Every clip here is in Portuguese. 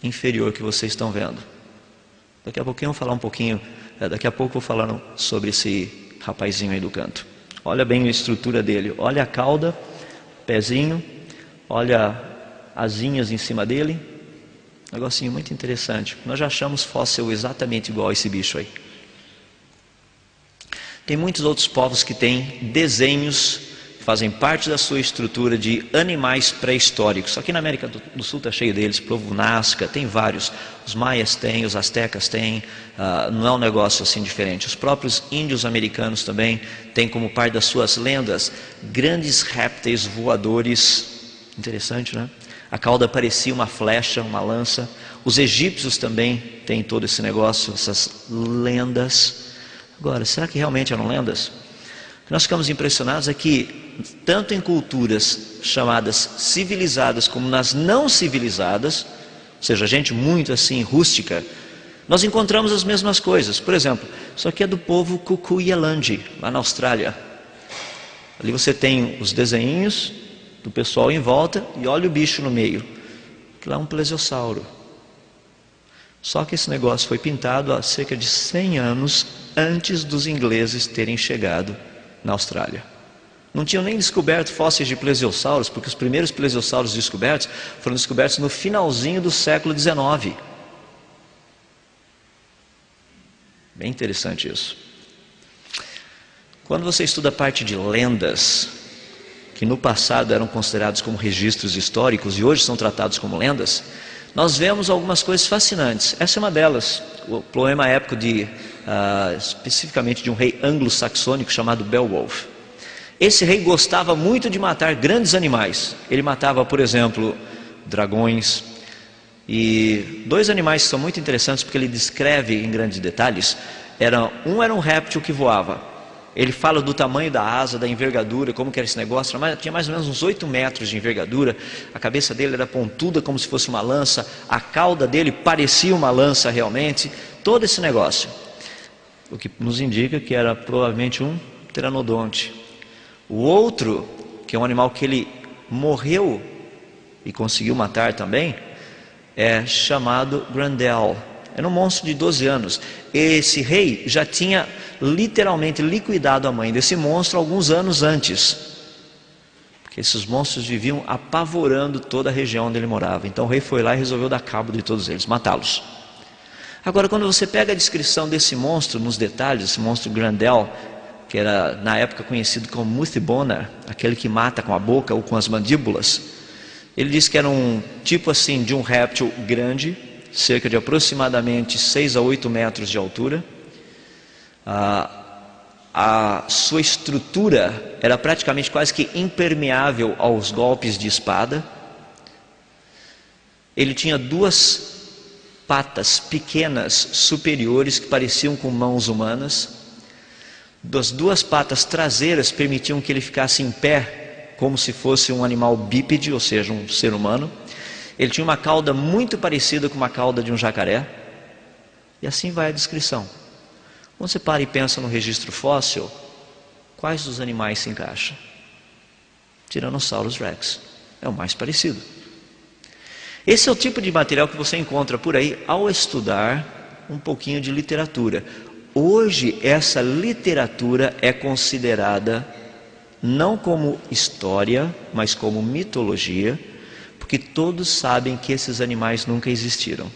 inferior que vocês estão vendo. Daqui a pouquinho eu vou falar um pouquinho, daqui a pouco eu vou falar sobre esse rapazinho aí do canto. Olha bem a estrutura dele, olha a cauda, pezinho, olha asinhas em cima dele. Negocinho muito interessante. Nós já achamos fóssil exatamente igual a esse bicho aí. Tem muitos outros povos que têm desenhos que fazem parte da sua estrutura de animais pré-históricos. Aqui na América do Sul está cheio deles, povo Nazca, tem vários. Os maias têm, os astecas têm, não é um negócio assim diferente. Os próprios índios americanos também têm como parte das suas lendas grandes répteis voadores. Interessante, né? A cauda parecia uma flecha, uma lança. Os egípcios também têm todo esse negócio, essas lendas. Agora, será que realmente eram lendas? O que nós ficamos impressionados é que, tanto em culturas chamadas civilizadas como nas não civilizadas, ou seja, gente muito assim rústica, nós encontramos as mesmas coisas. Por exemplo, isso aqui é do povo Kukuyelandi, lá na Austrália. Ali você tem os desenhinhos do pessoal em volta e olha o bicho no meio. Lá é um plesiosauro. Só que esse negócio foi pintado há cerca de 100 anos antes dos ingleses terem chegado na Austrália. Não tinham nem descoberto fósseis de plesiosauros, porque os primeiros plesiosauros descobertos foram descobertos no finalzinho do século XIX. Bem interessante isso. Quando você estuda a parte de lendas, que no passado eram considerados como registros históricos e hoje são tratados como lendas, nós vemos algumas coisas fascinantes. Essa é uma delas, o poema épico especificamente de um rei anglo-saxônico chamado Beowulf. Esse rei gostava muito de matar grandes animais. Ele matava, por exemplo, dragões. E dois animais que são muito interessantes porque ele descreve em grandes detalhes. Um era um réptil que voava. Ele fala do tamanho da asa, da envergadura, como que era esse negócio. Tinha mais ou menos uns 8 metros de envergadura. A cabeça dele era pontuda como se fosse uma lança. A cauda dele parecia uma lança realmente. Todo esse negócio. O que nos indica que era provavelmente um pteranodonte. O outro, que é um animal que ele morreu e conseguiu matar também, é chamado Grendel. Era um monstro de 12 anos. Esse rei já tinha literalmente liquidado a mãe desse monstro alguns anos antes. Porque esses monstros viviam apavorando toda a região onde ele morava. Então o rei foi lá e resolveu dar cabo de todos eles, matá-los. Agora, quando você pega a descrição desse monstro nos detalhes, esse monstro Grendel, que era na época conhecido como Muthibona, aquele que mata com a boca ou com as mandíbulas, ele diz que era um tipo assim de um réptil grande, cerca de aproximadamente 6 a 8 metros de altura. A sua estrutura era praticamente quase que impermeável aos golpes de espada. Ele tinha 2 patas pequenas superiores que pareciam com mãos humanas. Das 2 patas traseiras permitiam que ele ficasse em pé, como se fosse um animal bípede, ou seja, um ser humano. Ele tinha uma cauda muito parecida com uma cauda de um jacaré. E assim vai a descrição. Quando você para e pensa no registro fóssil, quais dos animais se encaixam? Tyrannosaurus Rex é o mais parecido. Esse é o tipo de material que você encontra por aí ao estudar um pouquinho de literatura. Hoje essa literatura é considerada não como história, mas como mitologia, porque todos sabem que esses animais nunca existiram.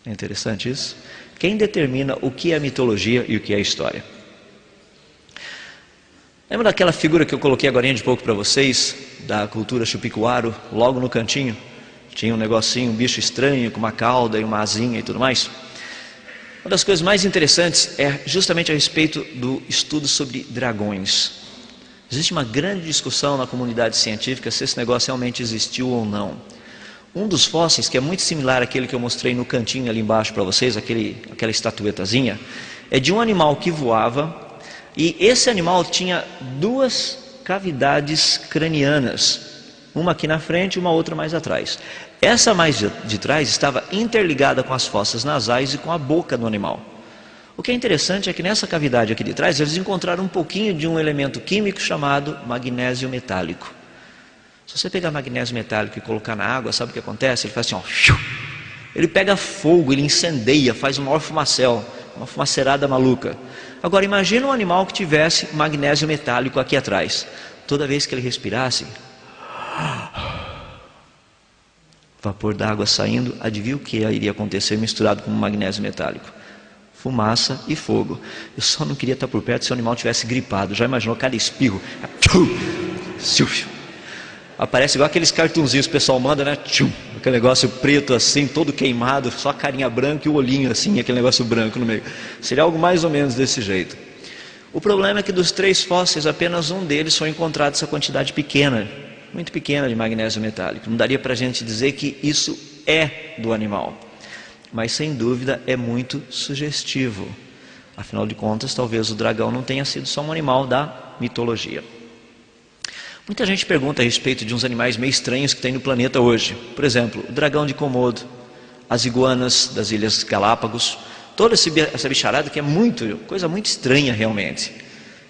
É interessante isso? Quem determina o que é mitologia e o que é história? Lembra daquela figura que eu coloquei agora de pouco para vocês, da cultura Chupicuaro, logo no cantinho? Tinha um negocinho, um bicho estranho, com uma cauda e uma asinha e tudo mais. Uma das coisas mais interessantes é justamente a respeito do estudo sobre dragões. Existe uma grande discussão na comunidade científica se esse negócio realmente existiu ou não. Um dos fósseis, que é muito similar àquele que eu mostrei no cantinho ali embaixo para vocês, aquela estatuetazinha, é de um animal que voava, e esse animal tinha 2 cavidades cranianas, uma aqui na frente e uma outra mais atrás. Essa mais de trás estava interligada com as fossas nasais e com a boca do animal. O que é interessante é que nessa cavidade aqui de trás eles encontraram um pouquinho de um elemento químico chamado magnésio metálico. Se você pegar magnésio metálico e colocar na água, sabe o que acontece? Ele faz assim, ó, ele pega fogo, ele incendeia, faz um maior fumacel, uma fumaceirada maluca. Agora imagina um animal que tivesse magnésio metálico aqui atrás. Toda vez que ele respirasse, vapor d'água saindo, adivinha o que iria acontecer misturado com magnésio metálico? Fumaça e fogo. Eu só não queria estar por perto se o animal tivesse gripado. Já imaginou cada espirro? Aparece igual aqueles cartunzinhos que o pessoal manda, né? Aquele negócio preto assim, todo queimado, só a carinha branca e o olhinho assim, aquele negócio branco no meio. Seria algo mais ou menos desse jeito. O problema é que dos 3 fósseis, apenas um deles foi encontrado essa quantidade pequena, muito pequena de magnésio metálico. Não daria para a gente dizer que isso é do animal, mas sem dúvida é muito sugestivo. Afinal de contas, talvez o dragão não tenha sido só um animal da mitologia. Muita gente pergunta a respeito de uns animais meio estranhos que tem no planeta hoje. Por exemplo, o dragão de Komodo, as iguanas das Ilhas Galápagos, toda essa bicharada que é coisa muito estranha realmente.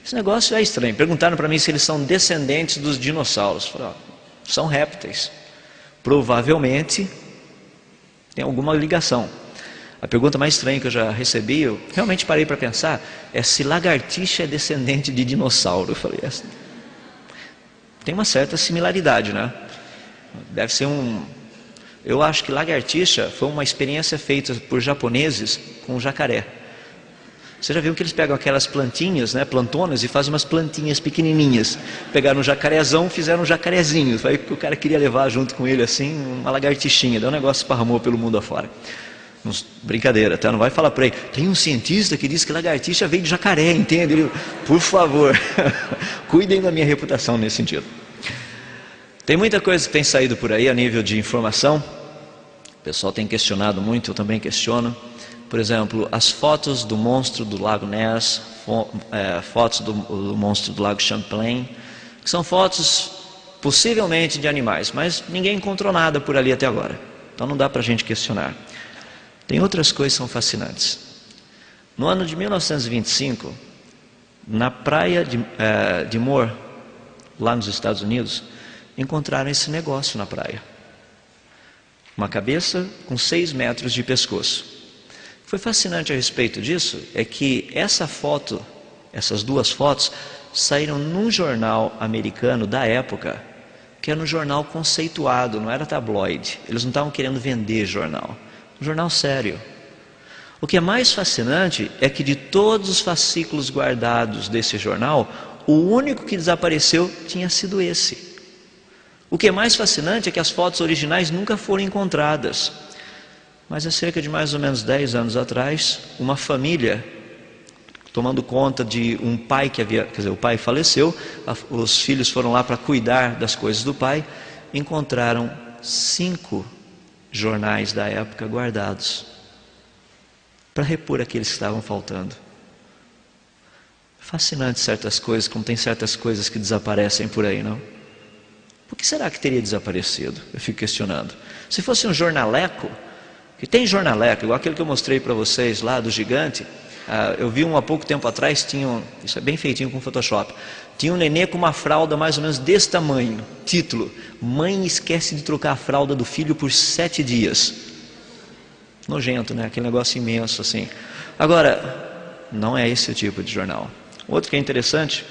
Esse negócio é estranho. Perguntaram para mim se eles são descendentes dos dinossauros. Falei, são répteis. Provavelmente tem alguma ligação. A pergunta mais estranha que eu já recebi, eu realmente parei para pensar, é se lagartixa é descendente de dinossauro. Eu falei, tem uma certa similaridade, né? Deve ser Eu acho que lagartixa foi uma experiência feita por japoneses com jacaré. Você já viu que eles pegam aquelas plantinhas, né, plantonas, e fazem umas plantinhas pequenininhas. Pegaram um jacarezão, fizeram um jacarezinho. Aí o cara queria levar junto com ele assim uma lagartixinha. Daí o negócio esparramou pelo mundo afora. Brincadeira, tá? Não vai falar para ele. Tem um cientista que diz que lagartixa veio de jacaré, entende? Ele, por favor, cuidem da minha reputação nesse sentido. Tem muita coisa que tem saído por aí a nível de informação. O pessoal tem questionado muito, eu também questiono. Por exemplo, as fotos do monstro do Lago Ness, fotos do monstro do Lago Champlain, que são fotos possivelmente de animais, mas ninguém encontrou nada por ali até agora. Então não dá para a gente questionar. Tem outras coisas que são fascinantes. No ano de 1925, na praia de Moore, lá nos Estados Unidos, encontraram esse negócio na praia. Uma cabeça com 6 metros de pescoço. O que foi fascinante a respeito disso é que essas 2 fotos, saíram num jornal americano da época, que era um jornal conceituado, não era tabloide. Eles não estavam querendo vender jornal. Um jornal sério. O que é mais fascinante é que de todos os fascículos guardados desse jornal, o único que desapareceu tinha sido esse. O que é mais fascinante é que as fotos originais nunca foram encontradas. Mas há cerca de mais ou menos 10 anos atrás, uma família, tomando conta de um pai o pai faleceu, os filhos foram lá para cuidar das coisas do pai, encontraram 5 jornais da época guardados para repor aqueles que estavam faltando. Fascinante certas coisas, como tem certas coisas que desaparecem por aí, não? Por que será que teria desaparecido? Eu fico questionando. Se fosse um jornaleco, que tem jornaleco, igual aquele que eu mostrei para vocês lá do gigante, eu vi há pouco tempo atrás, isso é bem feitinho com Photoshop, tinha um nenê com uma fralda mais ou menos desse tamanho, título, mãe esquece de trocar a fralda do filho por 7 dias. Nojento, né? Aquele negócio imenso assim. Agora, não é esse o tipo de jornal. Outro que é interessante,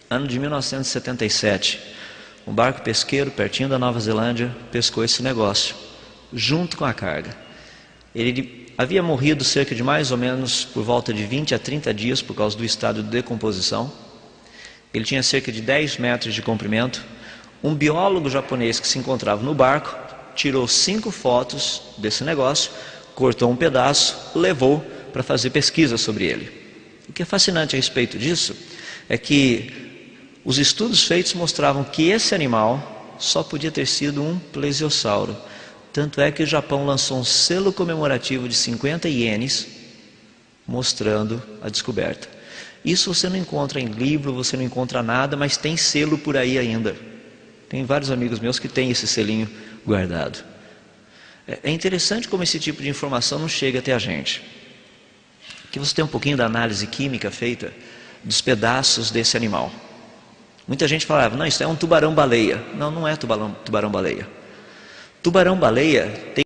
ano de 1977, um barco pesqueiro pertinho da Nova Zelândia pescou esse negócio, junto com a carga. Ele havia morrido cerca de mais ou menos por volta de 20 a 30 dias por causa do estado de decomposição. Ele tinha cerca de 10 metros de comprimento. Um biólogo japonês que se encontrava no barco tirou 5 fotos desse negócio, cortou um pedaço, levou para fazer pesquisa sobre ele. O que é fascinante a respeito disso é que os estudos feitos mostravam que esse animal só podia ter sido um plesiosauro. Tanto é que o Japão lançou um selo comemorativo de 50 ienes mostrando a descoberta. Isso você não encontra em livro, você não encontra nada, mas tem selo por aí ainda. Tem vários amigos meus que têm esse selinho guardado. É interessante como esse tipo de informação não chega até a gente. Aqui você tem um pouquinho da análise química feita dos pedaços desse animal. Muita gente falava, não, isso é um tubarão-baleia. Não, não é tubarão-baleia. Tubarão-baleia tem